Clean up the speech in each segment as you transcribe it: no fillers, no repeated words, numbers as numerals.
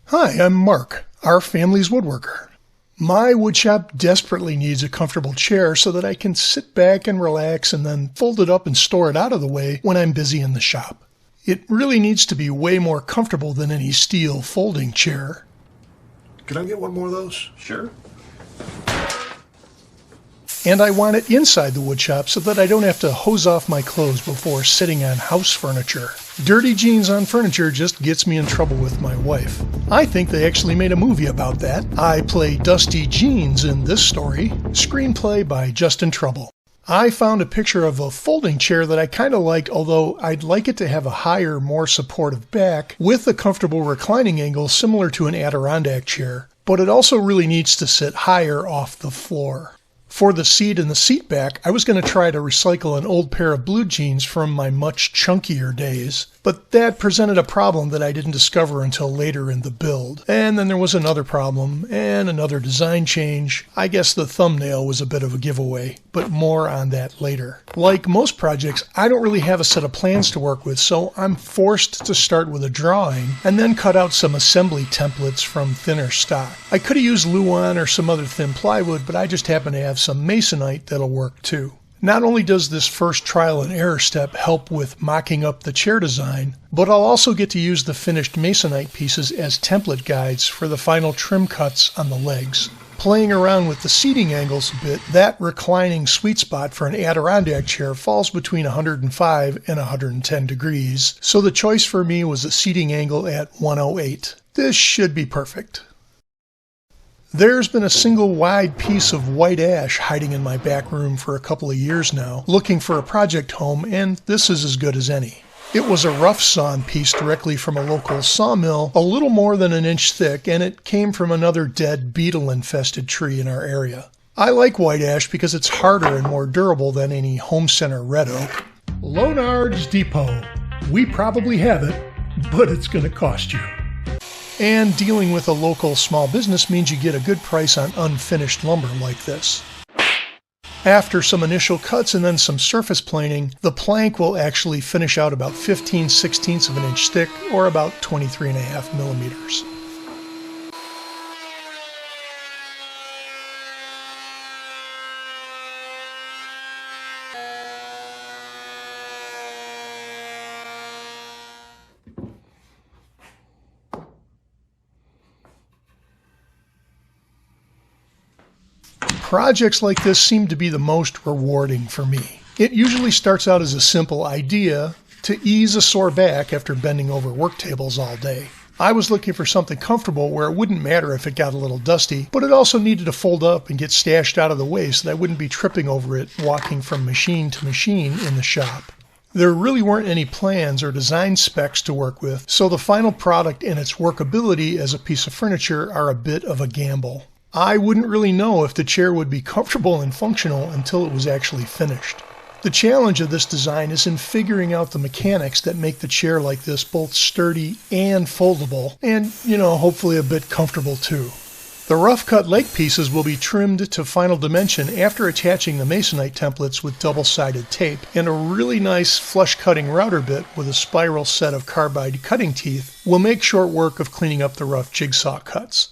Hi, I'm Mark, our family's woodworker. My woodshop desperately needs a comfortable chair so that I can sit back and relax and then fold it up and store it out of the way when I'm busy in the shop. It really needs to be way more comfortable than any steel folding chair. Can I get one more of those? Sure. And I want it inside the woodshop so that I don't have to hose off my clothes before sitting on house furniture. Dirty jeans on furniture just gets me in trouble with my wife. I think they actually made a movie about that. I play Dusty Jeans in this story. Screenplay by Justin Trouble. I found a picture of a folding chair that I kind of like, although I'd like it to have a higher, more supportive back with a comfortable reclining angle similar to an Adirondack chair, but it also really needs to sit higher off the floor. For the seat and the seat back, I was going to try to recycle an old pair of blue jeans from my much chunkier days, but that presented a problem that I didn't discover until later in the build. And then there was another problem, and another design change. I guess the thumbnail was a bit of a giveaway, but more on that later. Like most projects, I don't really have a set of plans to work with, so I'm forced to start with a drawing and then cut out some assembly templates from thinner stock. I could have used Luan or some other thin plywood, but I just happen to have some masonite that'll work too. Not only does this first trial and error step help with mocking up the chair design, but I'll also get to use the finished masonite pieces as template guides for the final trim cuts on the legs. Playing around with the seating angles a bit, that reclining sweet spot for an Adirondack chair falls between 105 and 110 degrees, so the choice for me was a seating angle at 108. This should be perfect. There's been a single wide piece of white ash hiding in my back room for a couple of years now, looking for a project home, and this is as good as any. It was a rough sawn piece directly from a local sawmill, a little more than an inch thick, and it came from another dead beetle-infested tree in our area. I like white ash because it's harder and more durable than any home center red oak. Lonard's Depot. We probably have it, but it's going to cost you. And dealing with a local small business means you get a good price on unfinished lumber like this. After some initial cuts and then some surface planing, the plank will actually finish out about 15/16 of an inch thick, or about 23.5 millimeters. Projects like this seem to be the most rewarding for me. It usually starts out as a simple idea to ease a sore back after bending over work tables all day. I was looking for something comfortable where it wouldn't matter if it got a little dusty, but it also needed to fold up and get stashed out of the way so that I wouldn't be tripping over it walking from machine to machine in the shop. There really weren't any plans or design specs to work with, so the final product and its workability as a piece of furniture are a bit of a gamble. I wouldn't really know if the chair would be comfortable and functional until it was actually finished. The challenge of this design is in figuring out the mechanics that make the chair like this both sturdy and foldable, and, hopefully a bit comfortable too. The rough cut leg pieces will be trimmed to final dimension after attaching the masonite templates with double-sided tape, and a really nice flush cutting router bit with a spiral set of carbide cutting teeth will make short work of cleaning up the rough jigsaw cuts.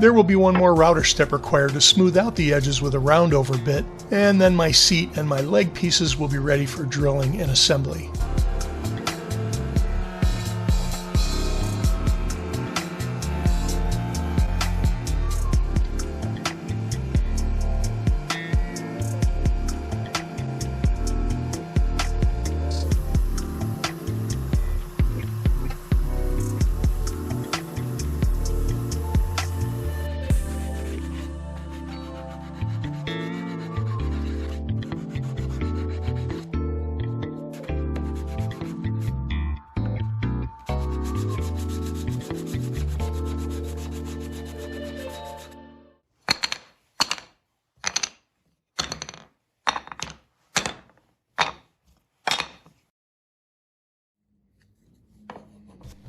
There will be one more router step required to smooth out the edges with a round over bit, and then my seat and my leg pieces will be ready for drilling and assembly.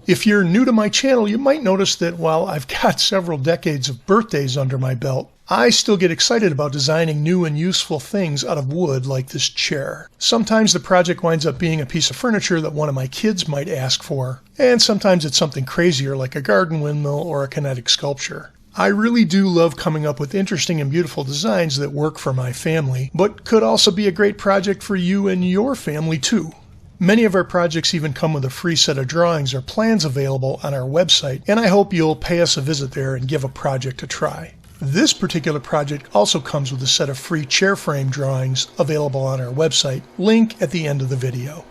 If you're new to my channel, you might notice that while I've got several decades of birthdays under my belt, I still get excited about designing new and useful things out of wood like this chair. Sometimes the project winds up being a piece of furniture that one of my kids might ask for, and sometimes it's something crazier like a garden windmill or a kinetic sculpture. I really do love coming up with interesting and beautiful designs that work for my family, but could also be a great project for you and your family too. Many of our projects even come with a free set of drawings or plans available on our website, and I hope you'll pay us a visit there and give a project a try. This particular project also comes with a set of free chair frame drawings available on our website, link at the end of the video.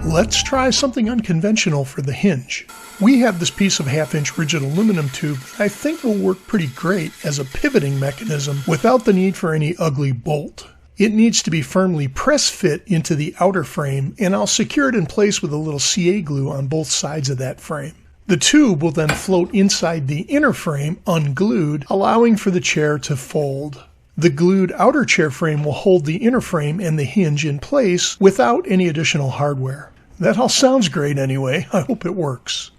Let's try something unconventional for the hinge. We have this piece of 1/2-inch rigid aluminum tube that I think will work pretty great as a pivoting mechanism without the need for any ugly bolt. It needs to be firmly press-fit into the outer frame, and I'll secure it in place with a little CA glue on both sides of that frame. The tube will then float inside the inner frame unglued, allowing for the chair to fold. The glued outer chair frame will hold the inner frame and the hinge in place without any additional hardware. That all sounds great anyway. I hope it works.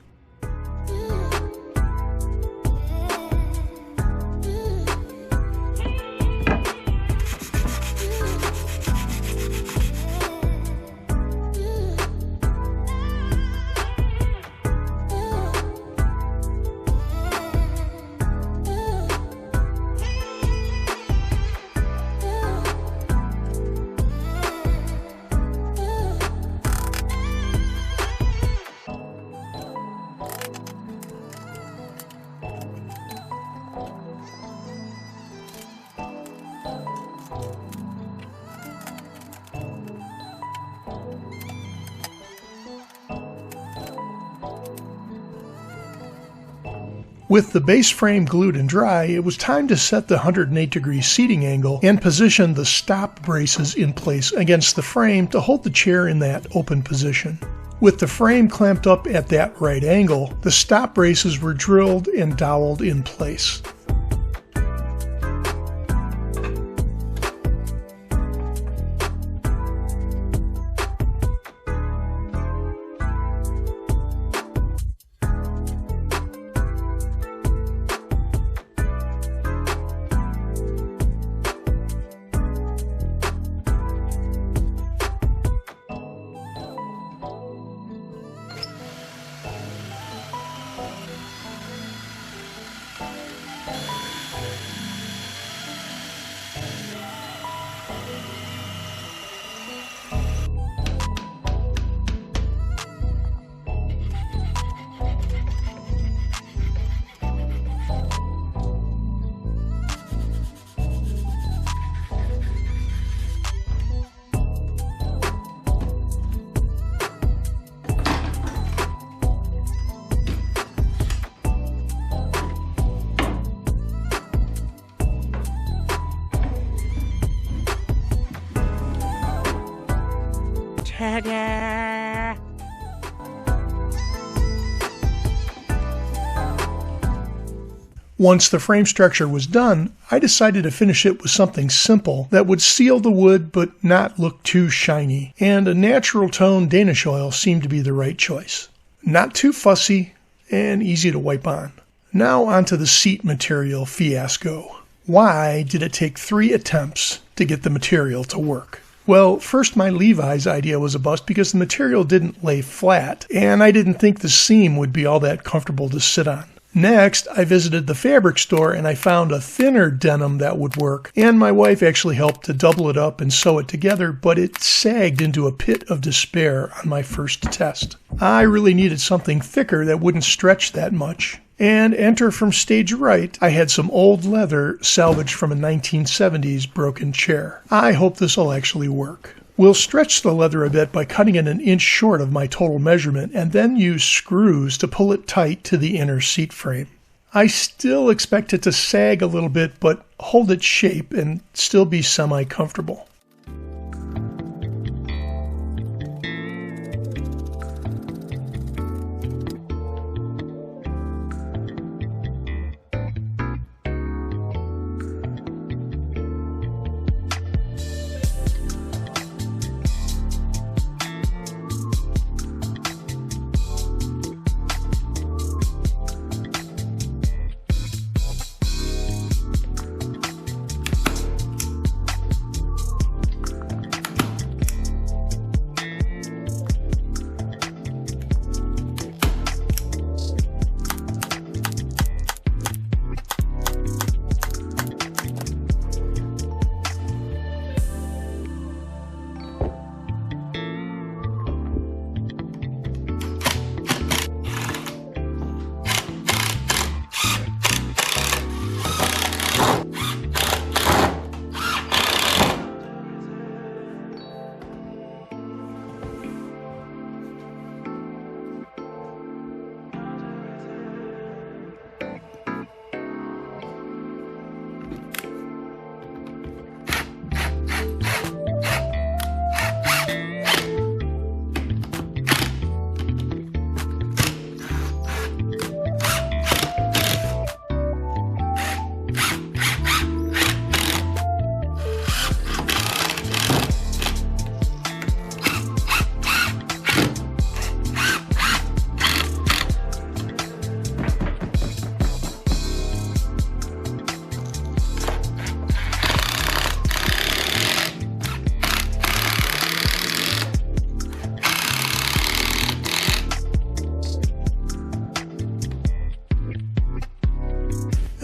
With the base frame glued and dry, it was time to set the 108-degree seating angle and position the stop braces in place against the frame to hold the chair in that open position. With the frame clamped up at that right angle, the stop braces were drilled and doweled in place. Ta-da! Once the frame structure was done, I decided to finish it with something simple that would seal the wood but not look too shiny, and a natural tone Danish oil seemed to be the right choice. Not too fussy and easy to wipe on. Now onto the seat material fiasco. Why did it take 3 attempts to get the material to work? Well, first my Levi's idea was a bust because the material didn't lay flat, and I didn't think the seam would be all that comfortable to sit on. Next, I visited the fabric store and I found a thinner denim that would work, and my wife actually helped to double it up and sew it together, but it sagged into a pit of despair on my first test. I really needed something thicker that wouldn't stretch that much. And enter from stage right, I had some old leather salvaged from a 1970s broken chair. I hope this will actually work. We'll stretch the leather a bit by cutting it an inch short of my total measurement and then use screws to pull it tight to the inner seat frame. I still expect it to sag a little bit, but hold its shape and still be semi-comfortable.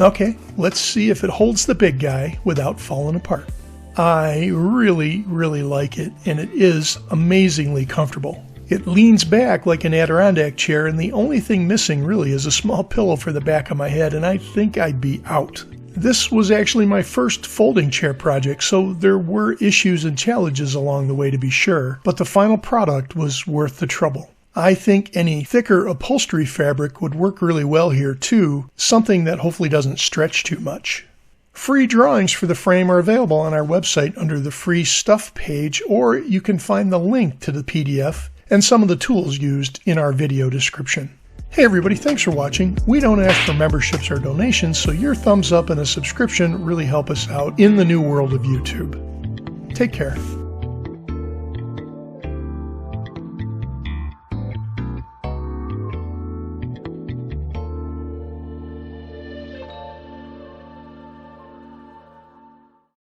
Okay, let's see if it holds the big guy without falling apart. I really like it, and it is amazingly comfortable. It leans back like an Adirondack chair, and the only thing missing really is a small pillow for the back of my head, and I think I'd be out. This was actually my first folding chair project, so there were issues and challenges along the way to be sure, but the final product was worth the trouble. I think any thicker upholstery fabric would work really well here too, something that hopefully doesn't stretch too much. Free drawings for the frame are available on our website under the free stuff page, or you can find the link to the PDF and some of the tools used in our video description. Hey everybody, thanks for watching. We don't ask for memberships or donations, so your thumbs up and a subscription really help us out in the new world of YouTube. Take care.